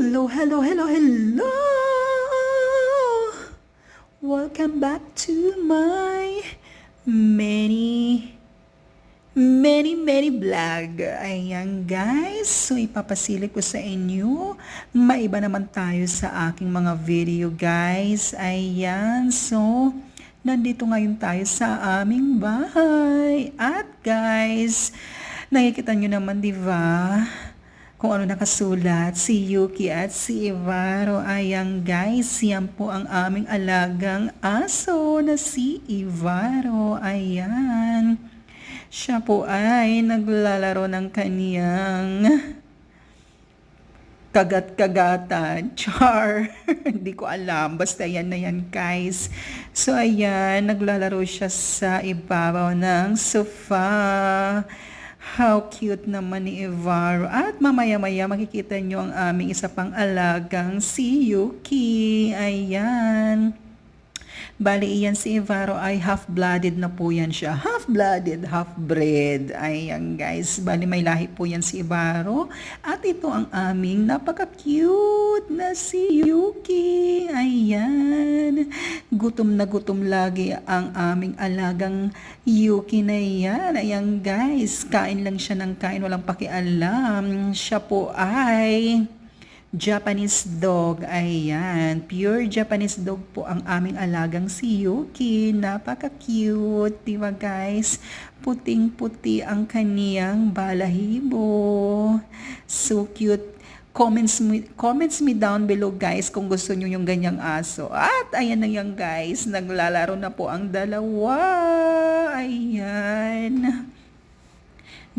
Hello, hello, hello, hello! Welcome back to my many vlog. Ayan guys, so ipapasilip ko sa inyo. Maiba naman tayo sa aking mga video guys. Ayan, so nandito ngayon tayo sa aming bahay. At guys, nakikita nyo naman diba? Kung ano nakasulat, si Yuki at si Ivaro. Ayan guys, yan po ang aming alagang aso na si Ivaro. Ayan. Siya po ay naglalaro ng kaniyang kagat-kagatan. Char. Hindi ko alam. Basta yan na yan guys. So ayan, naglalaro siya sa ibabaw ng sofa. How cute naman ni Ivaro. At mamaya-maya makikita nyo ang aming isa pang alagang si Yuki. Ayan. Bali, iyan si Ivaro ay half-blooded na po yan siya. Half-blooded, half-bred. Ayan guys. Bali, may lahi po yan si Ivaro. At ito ang aming napaka-cute na si Yuki. Ayan. Gutom na gutom lagi ang aming alagang Yuki na yan. Ayan guys. Kain lang siya ng kain. Walang pakialam. Siya po ay Japanese dog. Ayan. Pure Japanese dog po ang aming alagang si Yuki. Napaka-cute. Diba guys? Puting-puti ang kaniyang balahibo. So cute. Comments me down below guys kung gusto nyo yung ganyang aso. At ayan na yan guys. Naglalaro na po ang dalawa. Ayan.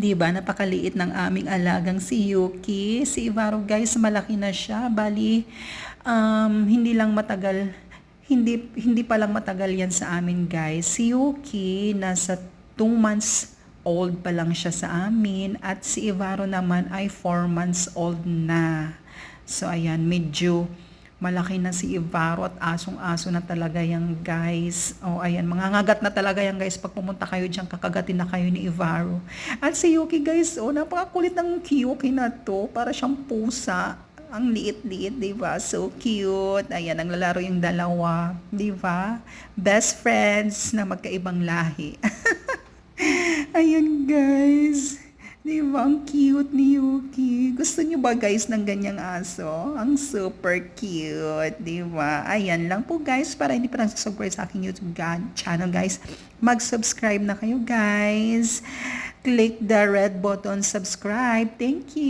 Diba, napakaliit ng aming alagang si Yuki. Si Ivaro guys, malaki na siya. Bali, hindi pa lang matagal yan sa amin guys. Si Yuki, nasa 2 months old pa lang siya sa amin. At si Ivaro naman ay 4 months old na. So ayan, medyo malaki na si Ivaro at asong-aso na talaga yan guys. O ayan, mangangagat na talaga yan guys. Pag pumunta kayo dyan, kakagatin na kayo ni Ivaro. At si Yuki guys, napakakulit ng Yuki na to. Para siyang pusa. Ang liit-liit, diba? So cute. Ayan, naglalaro yung dalawa. Diba? Best friends na magkaibang lahi. Ayan guys. Diba? Ang cute ni Yuki. Gusto niyo ba guys ng ganyang aso? Ang super cute. Diba? Ayan lang po guys. Para hindi pa nag-subscribe sa aking YouTube channel guys, mag-subscribe na kayo guys. Click the red button subscribe. Thank you.